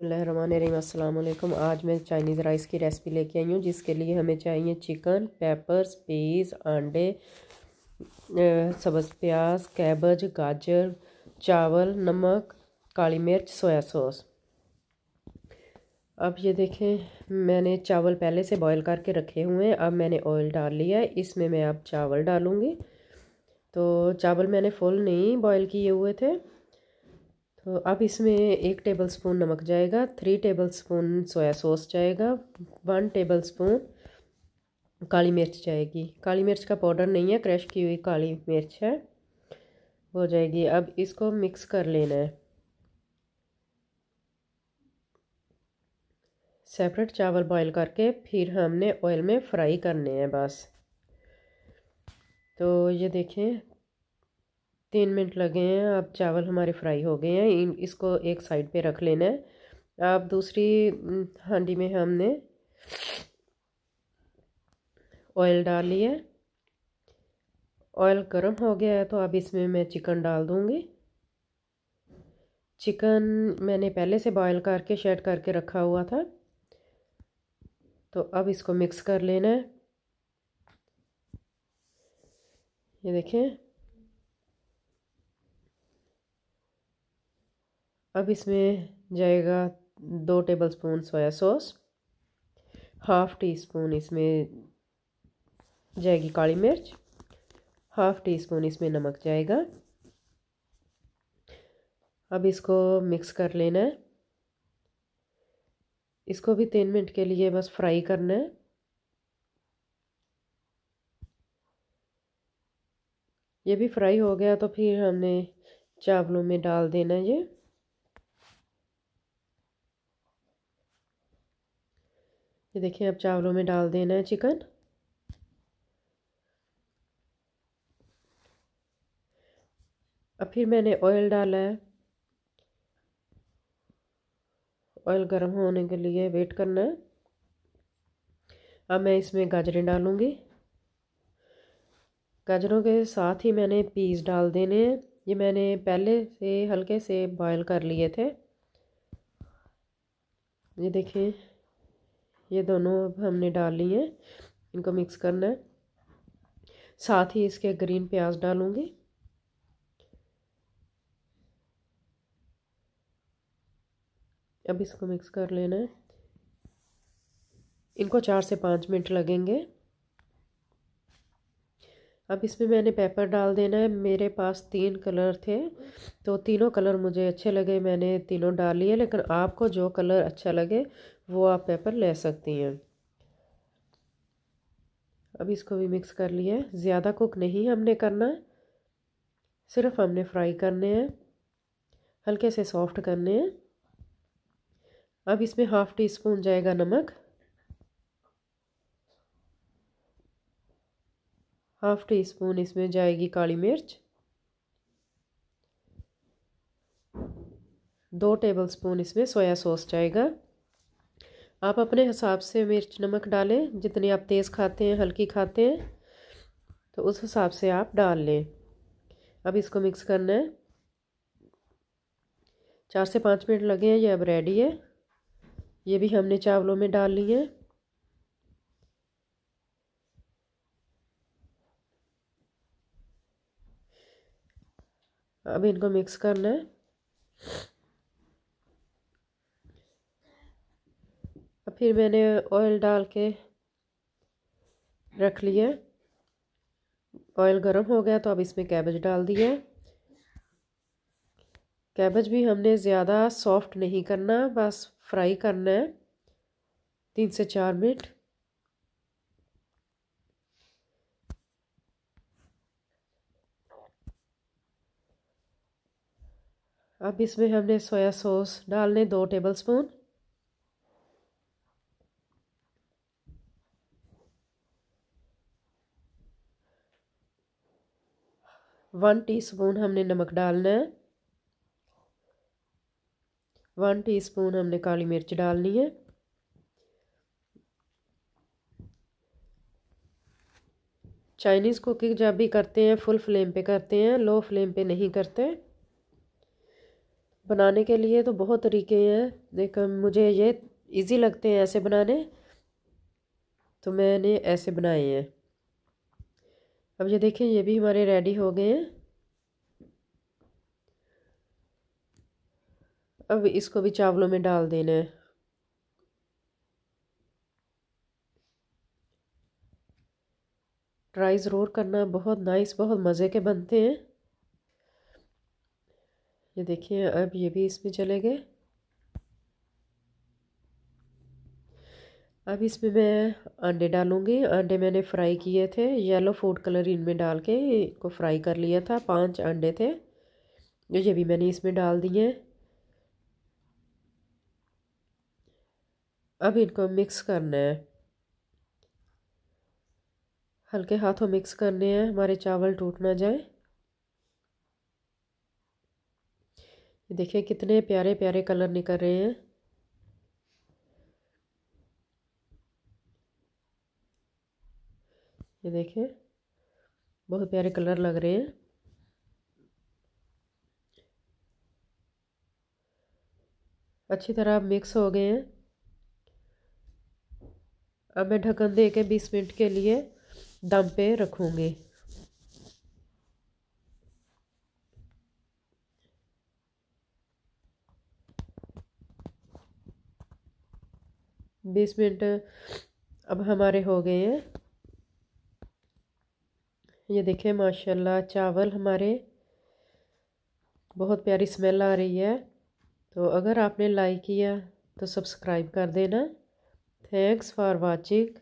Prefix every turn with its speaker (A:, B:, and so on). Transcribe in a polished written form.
A: बिस्मिल्लाहिर्रहमानिर्रहीम। अस्सलाम वालेकुम। आज मैं चाइनीज़ राइस की रेसिपी लेके आई हूँ, जिसके लिए हमें चाहिए चिकन, पेपर्स, पीस, अंडे, सब्ज़ प्याज, कैबज, गाजर, चावल, नमक, काली मिर्च, सोया सॉस। अब ये देखें, मैंने चावल पहले से बॉईल करके रखे हुए हैं। अब मैंने ऑयल डाल लिया है, इसमें मैं अब चावल डालूँगी। तो चावल मैंने फुल नहीं बॉईल किए हुए थे। तो अब इसमें 1 टेबलस्पून नमक जाएगा, 3 टेबलस्पून सोया सॉस जाएगा, 1 टेबलस्पून काली मिर्च जाएगी। काली मिर्च का पाउडर नहीं है, क्रश की हुई काली मिर्च है, वो जाएगी। अब इसको मिक्स कर लेना है। सेपरेट चावल बॉईल करके फिर हमने ऑयल में फ्राई करने हैं बस। तो ये देखें, 3 मिनट लगे हैं। अब चावल हमारे फ्राई हो गए हैं। इसको एक साइड पे रख लेना है। अब दूसरी हांडी में हमने ऑयल डाल लिया है। ऑयल गर्म हो गया है, तो अब इसमें मैं चिकन डाल दूँगी। चिकन मैंने पहले से बॉईल करके शेड करके रखा हुआ था। तो अब इसको मिक्स कर लेना है। ये देखें, अब इसमें जाएगा 2 tablespoon soya sauce, half tea spoon इसमें जाएगी काली मिर्च, हाफ़ टी स्पून इसमें नमक जाएगा। अब इसको मिक्स कर लेना है। इसको भी 3 मिनट के लिए बस फ्राई करना है। ये भी फ्राई हो गया, तो फिर हमने चावलों में डाल देना है। ये देखिए, अब चावलों में डाल देना है चिकन। अब फिर मैंने ऑयल डाला है। ऑयल गर्म होने के लिए वेट करना है। अब मैं इसमें गाजरें डालूँगी। गाजरों के साथ ही मैंने पीस डाल देने हैं। ये मैंने पहले से हल्के से बॉईल कर लिए थे। ये देखिए, ये दोनों अब हमने डाल लिए हैं। इनको मिक्स करना है। साथ ही इसके ग्रीन प्याज डालूँगी। अब इसको मिक्स कर लेना है। इनको 4 से 5 मिनट लगेंगे। अब इसमें मैंने पेपर डाल देना है। मेरे पास 3 कलर थे, तो तीनों कलर मुझे अच्छे लगे, मैंने तीनों डाल लिए। लेकिन आपको जो कलर अच्छा लगे वो आप पेपर ले सकती हैं। अब इसको भी मिक्स कर लिया है। ज़्यादा कुक नहीं हमने करना, सिर्फ हमने फ्राई करने हैं, हल्के से सॉफ्ट करने हैं। अब इसमें हाफ़ टी स्पून जाएगा नमक, हाफ़ टी स्पून इसमें जाएगी काली मिर्च, 2 टेबलस्पून इसमें सोया सॉस जाएगा। आप अपने हिसाब से मिर्च नमक डालें, जितनी आप तेज़ खाते हैं, हल्की खाते हैं, तो उस हिसाब से आप डाल लें। अब इसको मिक्स करना है। 4 से 5 मिनट लगे हैं। ये अब रेडी है। ये भी हमने चावलों में डाल ली है। अब इनको मिक्स करना है। अब फिर मैंने ऑयल डाल के रख लिया। ऑयल गर्म हो गया, तो अब इसमें कैबेज डाल दिया। कैबेज भी हमने ज़्यादा सॉफ्ट नहीं करना, बस फ्राई करना है 3 से 4 मिनट। अब इसमें हमने सोया सॉस डालने 2 टेबलस्पून, वन टीस्पून हमने नमक डालना है, 1 टीस्पून हमने काली मिर्च डालनी है। चाइनीज़ कुकिंग जब भी करते हैं फुल फ्लेम पे करते हैं, लो फ्लेम पे नहीं करते। बनाने के लिए तो बहुत तरीके हैं, लेकिन मुझे ये इजी लगते हैं ऐसे बनाने, तो मैंने ऐसे बनाए हैं। अब ये देखें, ये भी हमारे रेडी हो गए हैं। अब इसको भी चावलों में डाल देना है। ट्राई ज़रूर करना, बहुत नाइस, बहुत मज़े के बनते हैं। ये देखिए, अब ये भी इसमें चले गए। अब इसमें मैं अंडे डालूँगी। अंडे मैंने फ्राई किए थे, येलो फूड कलर इनमें डाल के इनको फ्राई कर लिया था। 5 अंडे थे, ये भी मैंने इसमें डाल दिए। अब इनको मिक्स करना है, हल्के हाथों मिक्स करने हैं, हमारे चावल टूट ना जाए। ये देखिए कितने प्यारे प्यारे कलर निकल रहे हैं। ये देखिए बहुत प्यारे कलर लग रहे हैं। अच्छी तरह मिक्स हो गए हैं। अब मैं ढक्कन दे के 20 मिनट के लिए दम पे रखूँगी। 20 मिनट अब हमारे हो गए हैं। ये देखिए माशाल्लाह चावल हमारे, बहुत प्यारी स्मेल आ रही है। तो अगर आपने लाइक किया तो सब्सक्राइब कर देना। Thanks for watching.